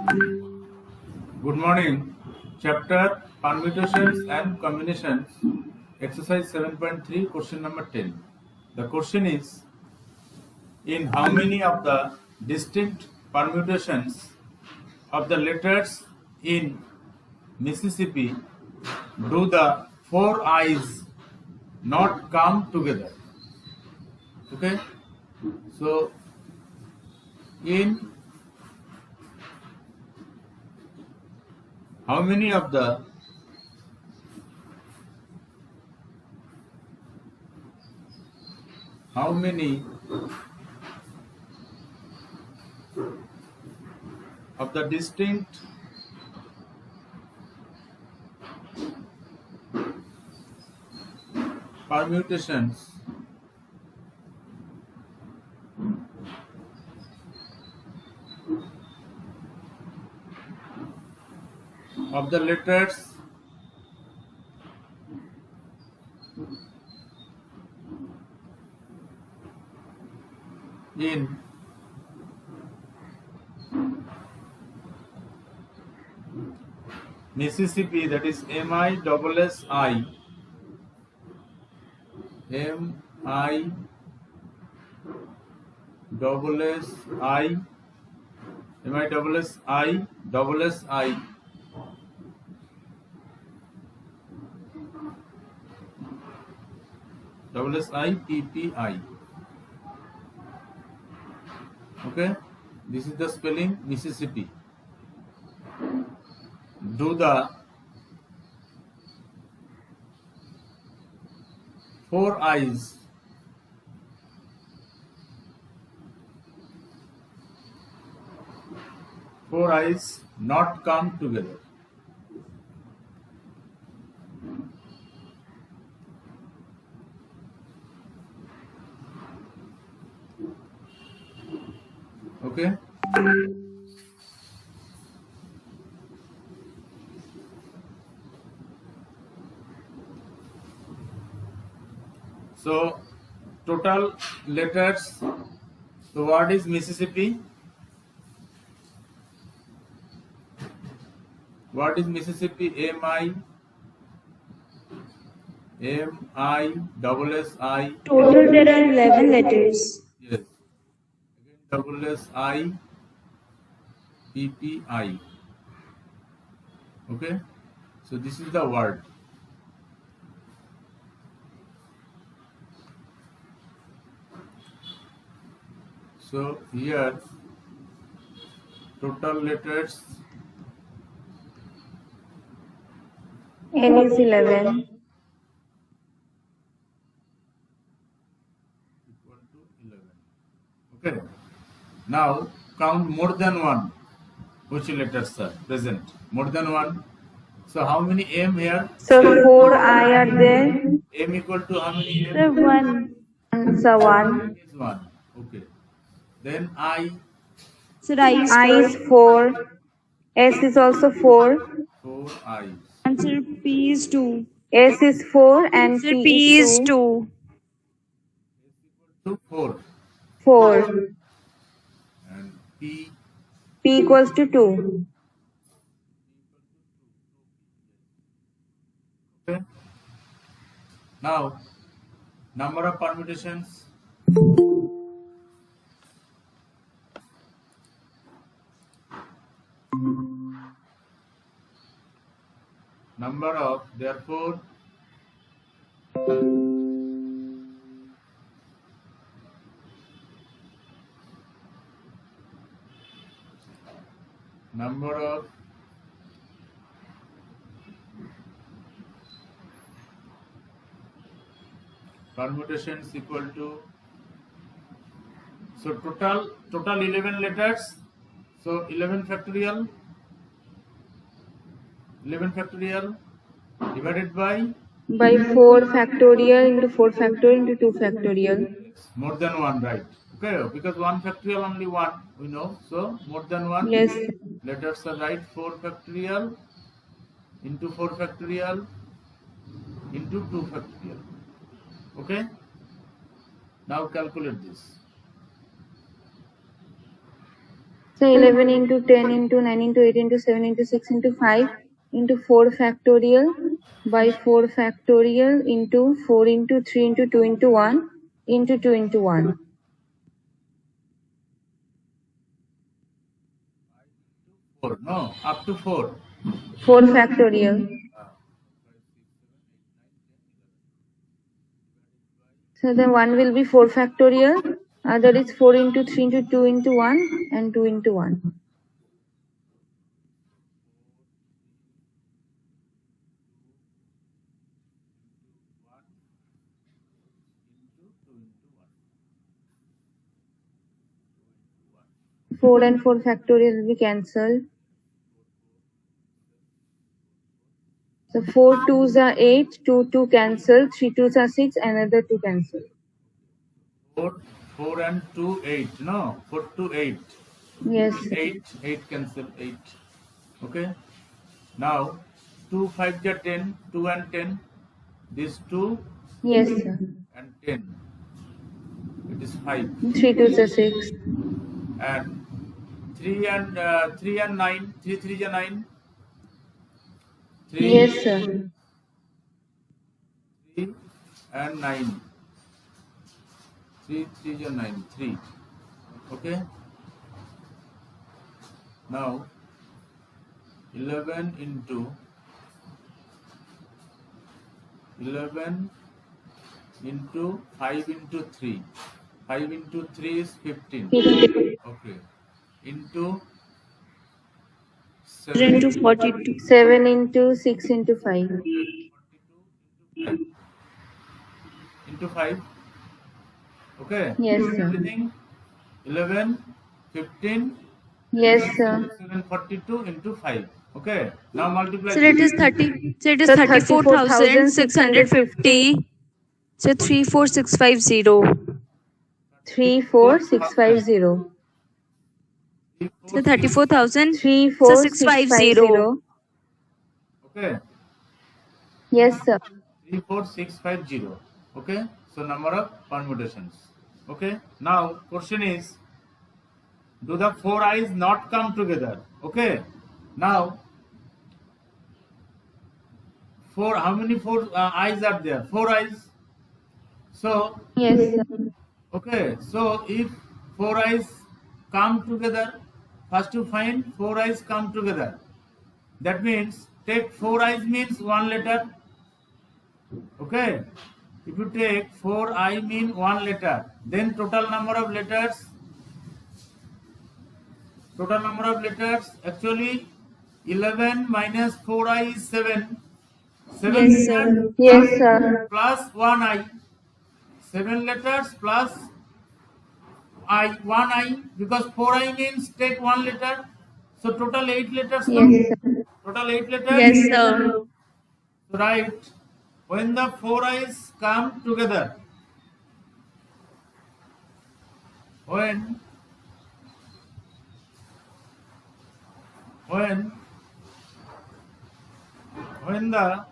Good morning. Chapter Permutations and Combinations, exercise 7.3, question number 10. The question is, in how many of the distinct permutations of the letters in Mississippi do the four I's not come together? Okay, so in how many of the distinct permutations of the letters in Mississippi, that is MISSI, SIPPI. Okay, this is the spelling Mississippi. Do the four I's not come together? Okay. So total letters. The word is Mississippi. What is Mississippi? MISSI. Total there are 11 letters. Yes. Again SIPPI. Okay. So this is the word. So here total letters N is 11. equal to 11. Okay. Now count more than one. Which letters are present? More than one. So how many M here? So 4 I are there. M equal to how many M? So 1. So 1. Is 1. Okay. Then I. So I is 4. S is also 4. 4 I. Answer P is 2. S is 4 and P is 2. To 4. 4. And P. P equals to 2. Okay. Now number of permutations. Number of, therefore, number of permutations equal to, so total 11 letters. So 11 factorial divided by 4 factorial into 4 factorial into 2 factorial. more than 1, right? Okay, because 1 factorial only 1 we know, so more than 1. Yes. Letters are right. 4 factorial into 4 factorial into 2 factorial. Okay, now calculate this. So 11 into 10 into 9 into 8 into 7 into 6 into 5 into 4 factorial by 4 factorial into 4 into 3 into 2 into 1 into 2 into 1. 4. No, up to 4. 4 factorial. So then 1 will be 4 factorial. Other is 4 into 3 into 2 into 1 and 2 into 1. Four and 4 factorial will be cancelled. So 4 2s are 8, 2 cancel, 3 2s are 6, another 2 cancel. 4 and 2, 8. No, 4 to 8. Yes. 8 cancel 8. Okay. Now 2 5 are 10, 2 and 10. These 2 Yes, sir. and 10. It is 5. 3 2s are 6. And 3 and 9. 3 3 are 9. 3 Yes, sir. 3 and 9. 3 3 are 9. 3. Okay. Now 11 into 5 into 3. 5 into 3 is 15. 15. Okay. Into 7 7 into 42. 7 into 6 into 5. 42 into 5. Okay. Yes, sir. Everything 11, 15, Yes, sir. 7, 42 into 5. Okay. Now multiply. So it is 30. So it is So 34,650. So 34650. 34650. So 34,000. 34650. Okay. Yes, sir. 34650. Okay. So number of permutations. Okay. Now question is, do the 4 i's not come together? Okay. Now how many 4 i's are there? 4 i's. So Yes, sir. okay. So if 4 i's come together, first to find 4 i's come together. That means take 4 i's means one letter. Okay. If you take 4i mean one letter, then total number of letters actually 11 minus 4i is 7. 7 Yes, sir. letters Yes, sir. plus 1i. 7 letters plus one i, because 4i means take one letter. So total 8 letters. Yes, sir. Total 8 letters. Yes, sir. So write, when the 4 i's come together, when the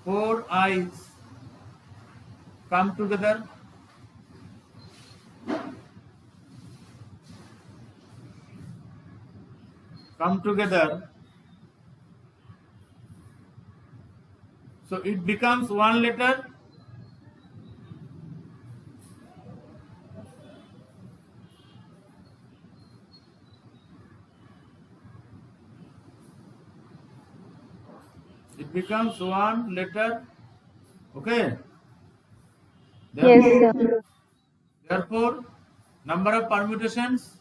4 i's come together, so it becomes one letter. It becomes one letter. Okay. Yes, sir. Therefore, number of permutations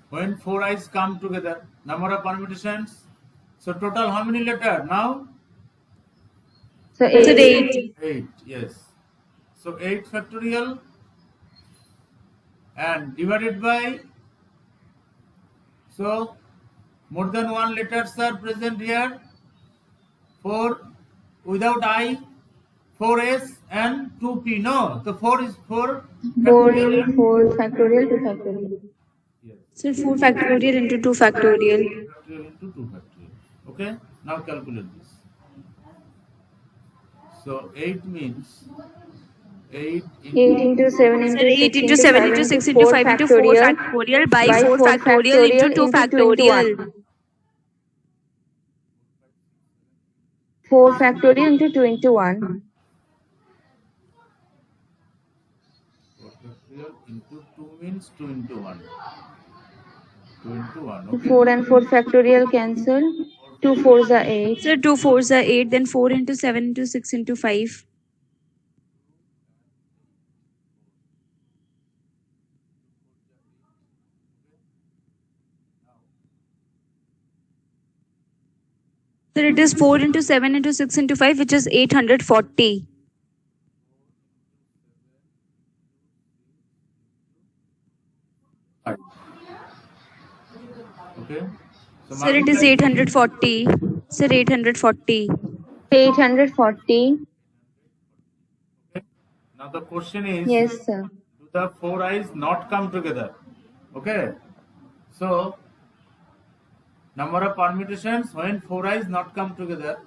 when 4 i's come together, number of permutations. So total how many letters now? So So 8. 8. 8. Yes. So 8 factorial and divided by, so more than one letters are present here. 4 without I, 4s and 2p. No, so 4 is 4 4 in 4 factorial to factorial. Yes. So 4 factorial into 2 factorial. Factorial into 2 factorial. Okay, now calculate this. So 8 means 8 8 into 7 Sir, into 8 6 into into 7 5 into into 6 into 4 5 into 4 factorial factorial by by 4 4 factorial into factorial 2 into factorial. 21. 4 factorial into 21. 4 factorial into 2 means 2 into 1. 2 into 1, okay? 4 and 4 factorial cancel. 2 4s are 8. Sir, 2 4s are 8, then 4 into 7 into 6 into 5. Sir, it is 4 into 7 into 6 into 5, which is 840. Okay? So Sir, it is multiply. 840. Sir, 840. 840. Okay? Now the question is, Yes, sir. do the 4 i's not come together? Okay? So, number of permutations when 4 i's not come together.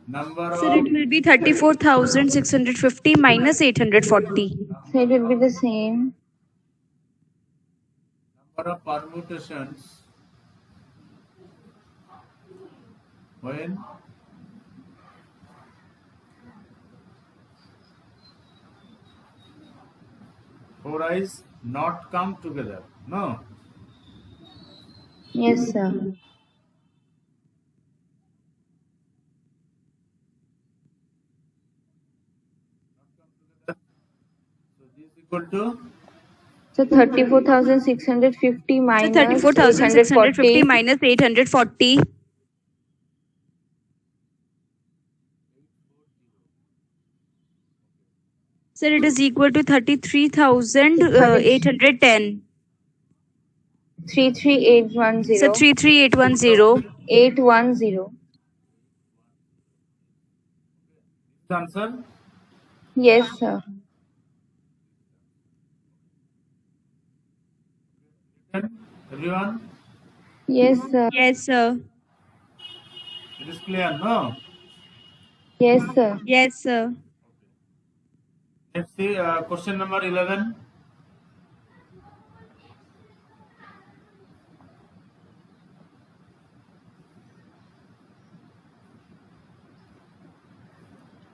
Number Sir, of it will be 34,650 minus 840. So it will be the same. number of permutations when 4 i's not come together. No. Yes, sir. So this is equal to So 34,650 Sir, minus 34,650 840. minus 840. Sir, it is equal to 33,810. 33810. Sir, 33810. 810. this answer. Yes, sir. Everyone, Yes, sir. Yes, sir. it is clear, no? Yes, sir. Yes, sir. Let's see question number 11.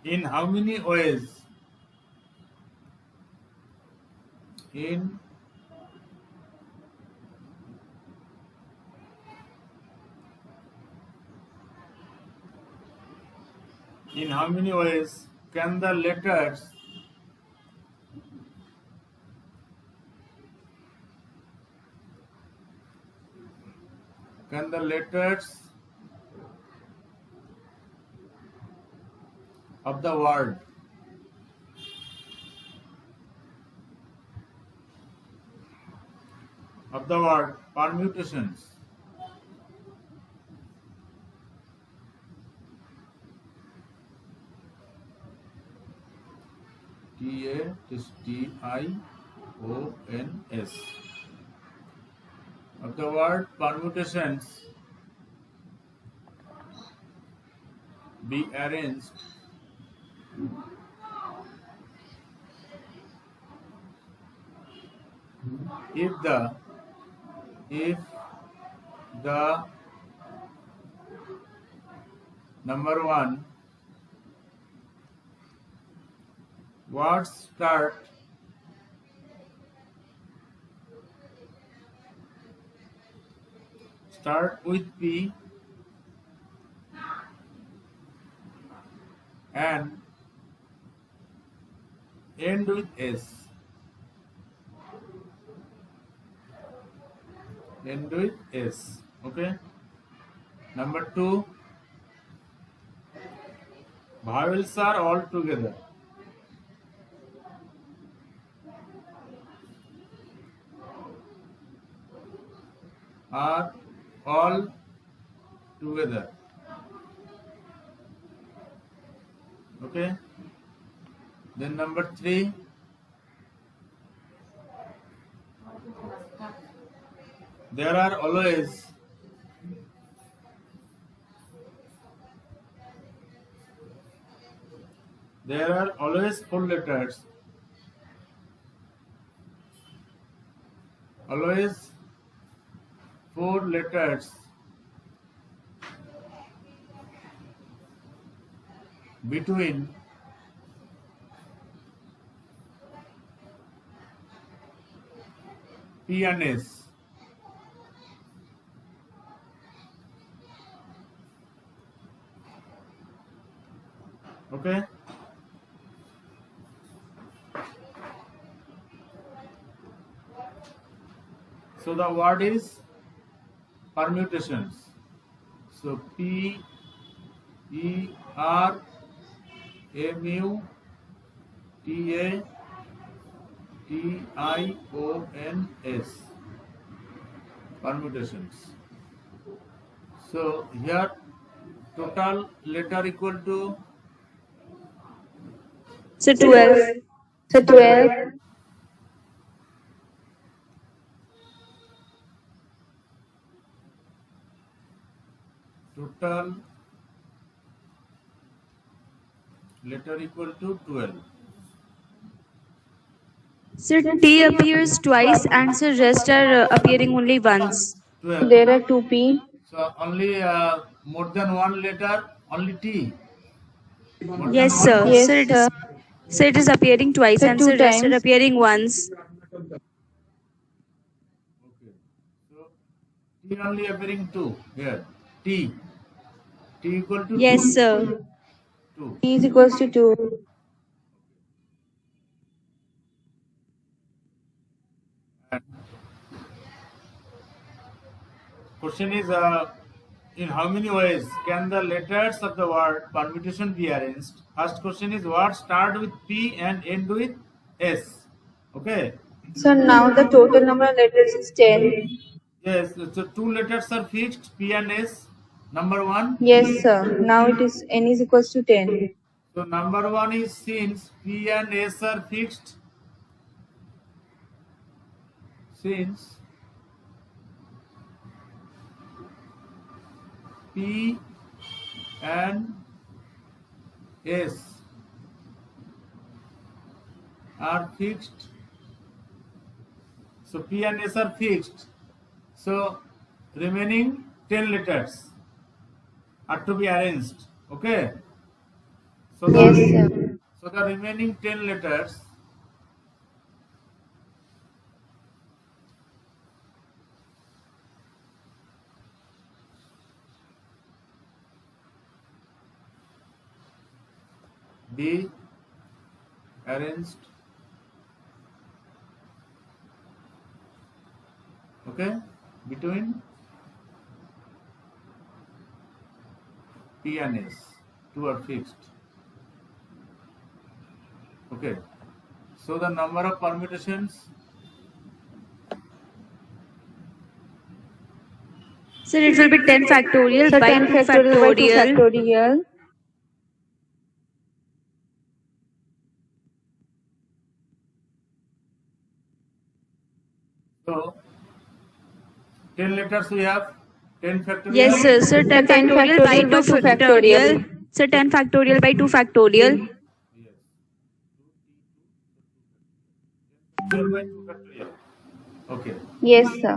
In how many ways? In how many ways can the letters of the word permutations TASTIONS of the word permutations be arranged if the number one words start with P and end with S. End with S. Okay. Number two, vowels are all together. Are all together. Okay. Then number three, there are always there are always 4 letters. Always 4 letters between P and S. Okay. So the word is permutations. So P E R M U T A T I O N S. Permutations. So here total letter equal to So 12. So 12. total letter equal to 12. So T appears twice and so rest are appearing only once. 12. There are 2 P. So only more than one letter, only T. More than Yes, one? sir. Yes, So it is appearing twice Sir, and 2 so rest are times. appearing once. Okay. So T only appearing 2 here. T. T equal to Yes, 2. sir. 2. T is equals to 2. And question is in how many ways can the letters of the word permutation be arranged? First question is what start with P and end with S. Okay. So now the total number of letters is 10. Yes. So 2 letters are fixed, P and S. Number 1. Yes, sir. Now it is N is equals to 10. So number 1 is since P and S are fixed. Since P and S are fixed. So P and S are fixed. So remaining 10 letters are to be arranged. Okay. So Yes, sir. so the remaining 10 letters be arranged. Okay, between P and S, 2 are fixed. Okay, so the number of permutations, So it will be 10 factorial So by 10 2 factorial by 2 factorial. factorial. so 10 letters we have, 10 factorial. Yes, sir. So 10 10 factorial by 2 factorial by 2 factorial. factorial. So 10 factorial by 2 factorial. Yes. 12 by 2 factorial. Okay. Yes, sir.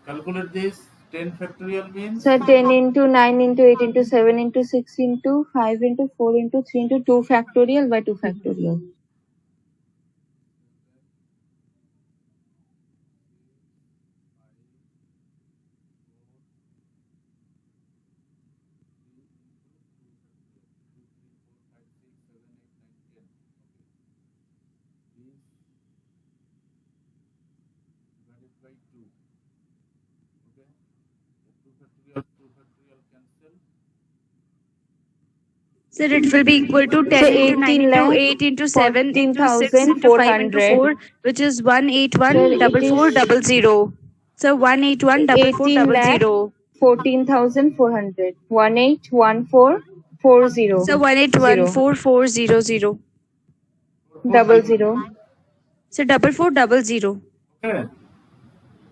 Calculate this. 10 factorial means So 10 into 9 into 8 into 7 into 6 into 5 into 4 into 3 into 2 factorial by 2 factorial. divided by 2. Okay. 2 factorial cancel. So it will be equal to 10 So into 9 18 into lakh 8 into 7 into 6 into 5 into 14,400. 4, which is 181 Sir, it double is 4 double 0. So 181 double 4 18 double lakh 0. 14,400. 181440. So 1814400. Double 0. So double 4 double 0. Okay.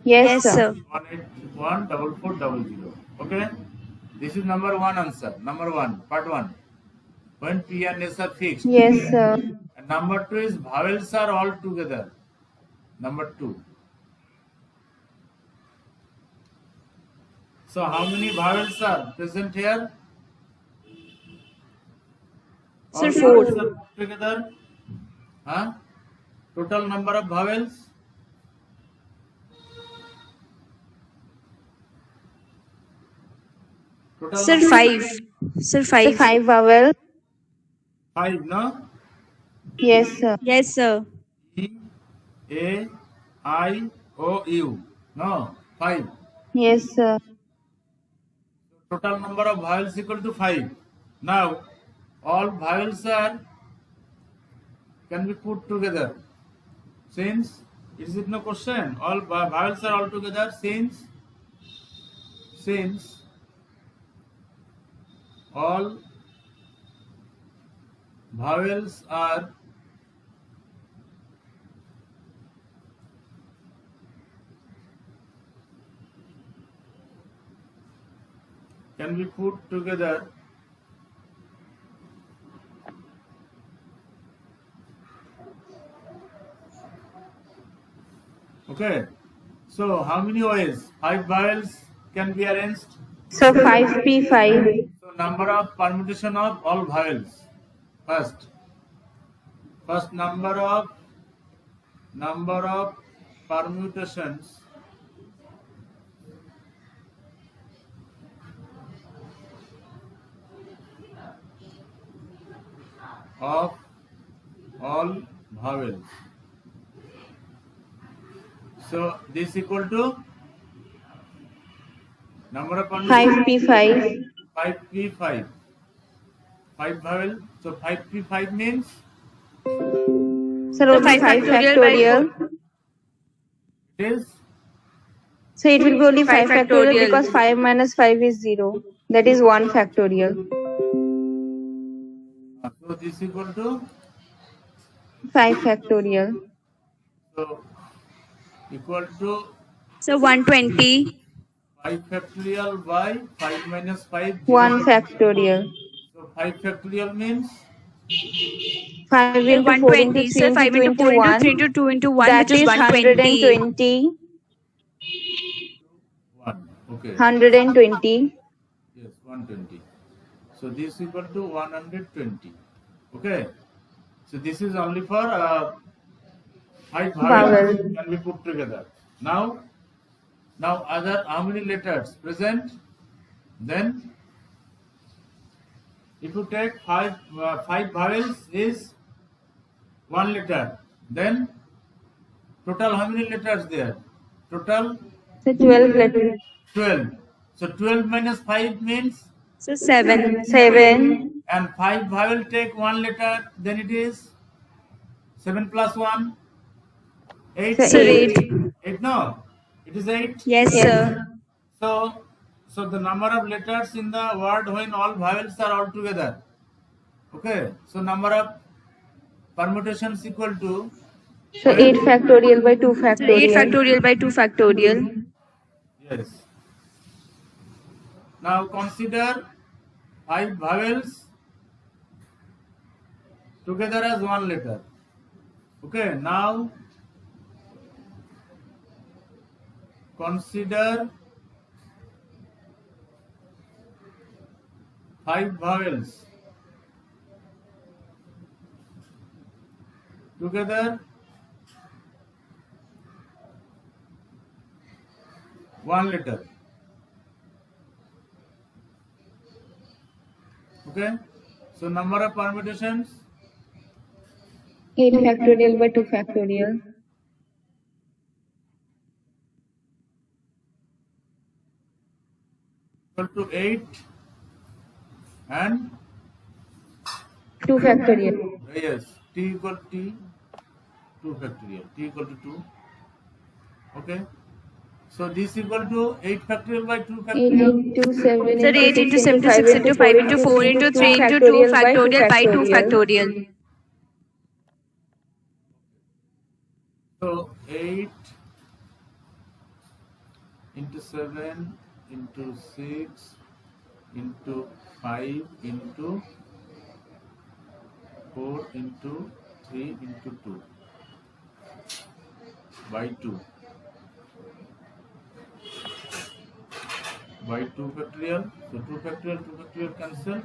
Yes, Yes, sir. sir. 1814400. Okay. This is number 1 answer. Number 1, part 1. when P and S are fixed. Yes, sir. And number 2 is vowels are all together. Number 2. So how many vowels are present here? Sir, All 4. vowels are put together. Huh? Total number of vowels? Total Sir, number? 5. Sir, So 5. 5 vowels. 5, no? Yes, sir. Yes, sir. E, A, I, O, U. No, 5. Yes, sir. Total number of vowels equal to 5. Now, all vowels can be put together. Since, is it no question? All vowels are all together since all vowels are can be put together. Okay. So how many ways? 5 vowels can be arranged. So 5P5. So number of permutation of all vowels. First number of permutations of all vowels. So this equal to number of permutations 5P5. 5p5. 5 vowel. So 5p5 means Sir, only 5 factorial. it is So it will be only 5 5 factorial factorial. because 5 minus 5 is 0. That is 1 factorial. so this equal to 5 factorial. so equal to Sir, 120. 5 factorial by 5 minus 5. 1 factorial. So 5 factorial means 5 Sir, into 4 into 120. 3 Sir, 5 into 2 into 4 into into 1. 3 into 2 into 1, That which is is 120. 120. 1. Okay. 120. Yes, 120. So this equal to 120. Okay. So this is only for 5 vowels Vowel. can be put together. Now other how many letters present? Then if you take 5 vowels is 1 letter. Then total how many letters there? Total So 12 letters. 12. So 12 minus 5 means, Sir, 7. 7. and 5 vowel take 1 letter, then it is 7 plus 1, 8. So Sir, 8. 8. No, it is 8. Yes, Yes. sir. So the number of letters in the word when all vowels are all together. Okay. So number of permutations equal to So 8 factorial by 2 Sir, 8 factorial. factorial by 2 factorial. yes. Now consider 5 vowels together as 1 letter. Okay. Now consider 5 vowels together 1 letter. Okay. So number of permutations 8 factorial by 2 factorial. equal to 8 and 2 factorial. yes, t equal to 2 factorial. T equal to 2. Okay. So this equal to 8 factorial by 2 8 factorial. into 7 Sir, 8 into 7 into 6 into 5 into 4 into 3 into 2 factorial by 2 factorial. So 8 into 7 into 6 into 5 into 4 into 3 into 2 by 2 by 2 factorial. So 2 factorial cancel.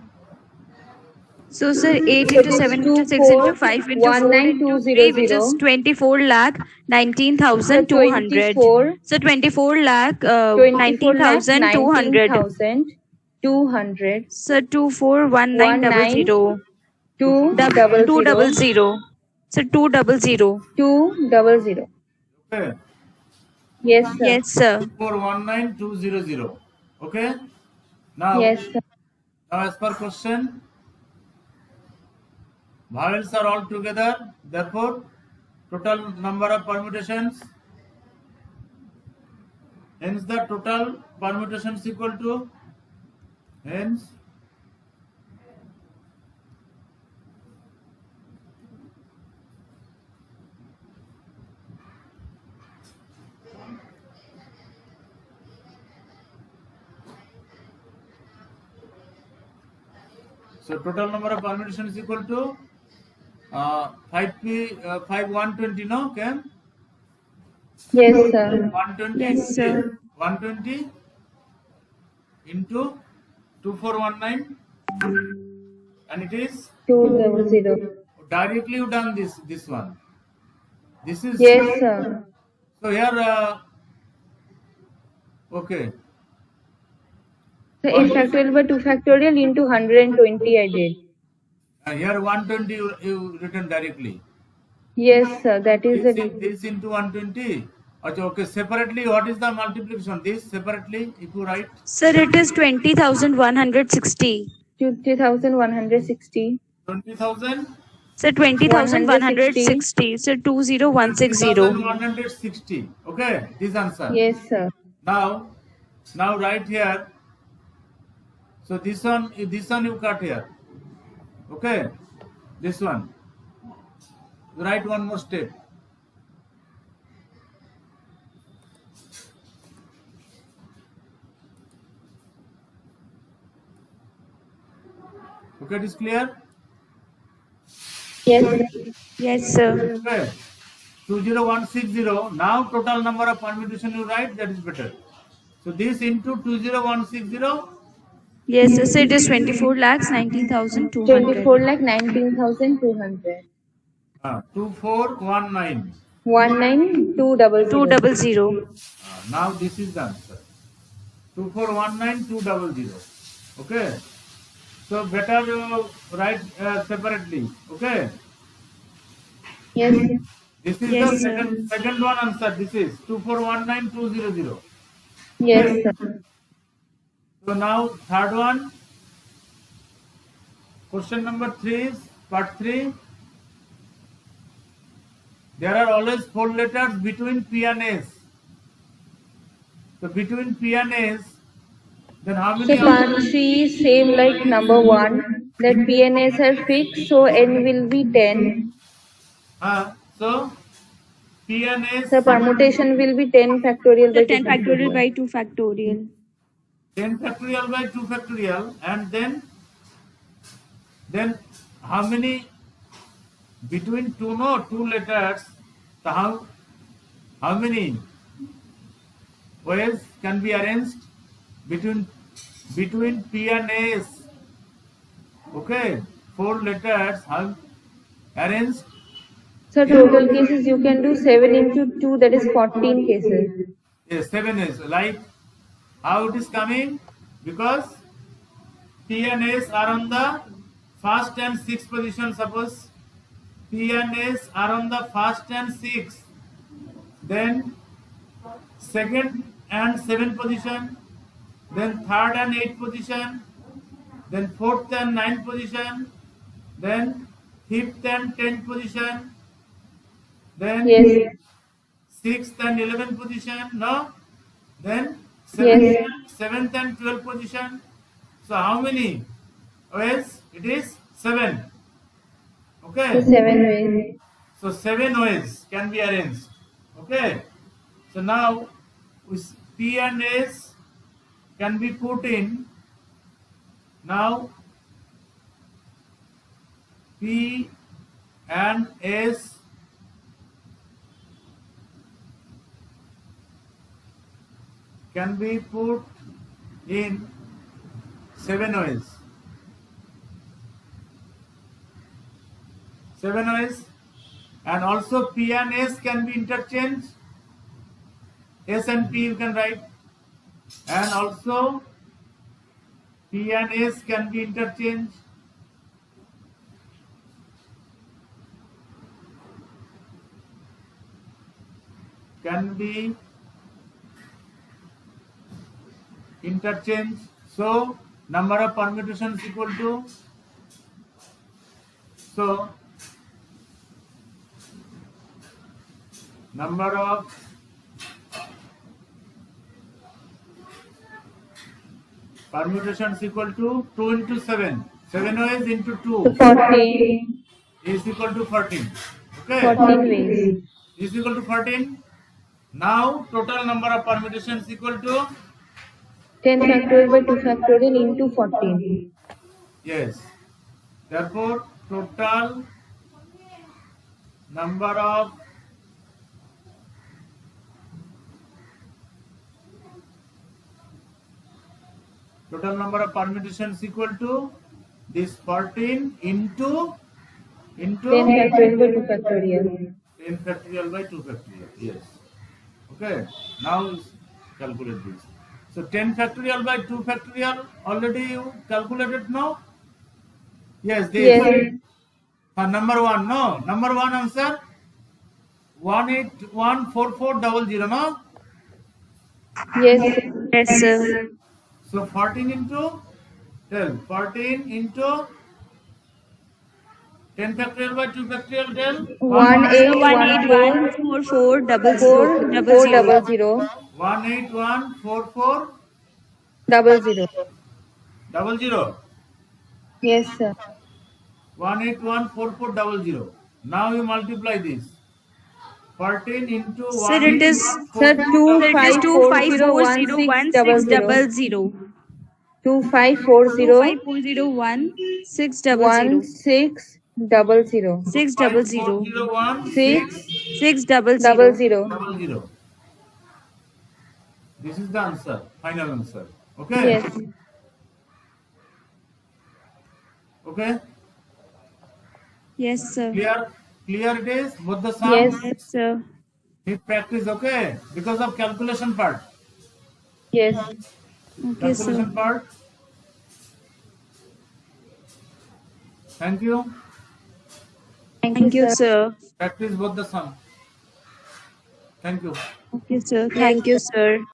So, sir, 8 It into is 7 into 6 into 5 into 4 into 3, which is 24 lakh 19,200. 24 So, 24 lakh 24 lakh 19,200. 19,200. So, 241900. 200. 200. So, 200. 200. Okay. Yes, sir. Yes, sir. 2419200. Okay. Now, Yes, sir. now as per question, vowels are all together. Therefore, total number of permutations. Hence, the total permutations equal to. Hence, so total number of permutations equal to 120. No, okay. Yes, sir. 120. Yes, sir. 120 into 2419, and it is 200. directly you done this one. This is Yes, sir. so here. Okay. So 8 factorial by 2 factorial into 120 I did. Here 120 you written directly. Yes, sir. That is the This into 120. Okay, separately, what is the multiplication? This separately, if you write. Sir, it is 20,160. 20,160. 20,000. So, 20,160. So, 20160. 20,160. Okay, this answer. Yes, sir. Now write here. So this one you cut here. Okay, this one. You write one more step. Okay, it is clear? Yes, sir. Yes, sir. Okay. 20160. Now total number of permutation you write, that is better. So this into 20160. Yes, sir. So, it is 24 lakhs 19,200. 24 lakh 19,200. 2419. 19200. 200. Now this is the answer. 2419200. Okay. So better you write separately. Okay. Yes, sir. This is Yes, the sir. second one answer. This is 2419200. Yes, sir. So now third one. Question number 3 is part 3. There are always 4 letters between P and S. So between P and S, then how many? So part 3 is same like number 1. That P and S are fixed, so N will be 10. So P and S. The permutation will be 10 factorial by So, 2 10 factorial factorial. by 2 factorial. 10 factorial by 2 factorial, and then how many between two letters? So how many ways can be arranged between P and S? Okay, 4 letters have arranged. So total cases you can do 7 into 2, that is 14 cases. Yes, 7 is like how it is coming, because P and S are on the first and sixth position. Suppose P and S are on the first and sixth, then second and seventh position, then third and eighth position, then fourth and ninth position, then fifth and tenth position, then Yes. sixth and 11th position. No, then Yes. seventh and 12th position. So how many ways? It is 7. Okay. So 7 ways. So 7 ways can be arranged. Okay. So now P and S can be put in. Now P and S can be put in 7 ways. 7 ways, and also P and S can be interchanged. S and P you can write, and also P and S can be interchanged. Can be interchanged. So number of permutations equal to, so number of permutations equal to 2 into 7. 7 ways into 2 14. is equal to 14. Okay, 14 ways. is equal to 14. Now total number of permutations equal to, 10 factorial by 2 factorial into 14. yes, therefore total number of permutations equal to this 14 into 10 factorial by 2 factorial. 10 factorial by 2 factorial. Yes. Okay. Now calculate this. So 10 factorial by 2 factorial already you calculated now? Yes. This. Yes. Number 1. No. Number 1 answer 1814400. No. Yes. Yes, sir. So 14 into 12. 14 into 10 factorial by 2 factorial tell 1814400. 1814400. 1814400. Yes, sir. 1814400. Now you multiply this. 14 into 1. Sir, it is Sir, 25401600. 25401600. 25401600. 600. 600. This is the answer, final answer. Okay? Yes. Okay? Yes, sir. Clear it is? Both the sum? Yes. Yes, sir. Hit practice, okay? Because of calculation part. Yes. Okay, sir. Calculation part. Thank you. Thank you, sir. Practice both the sum. Thank you. Okay, sir. Thank you, sir.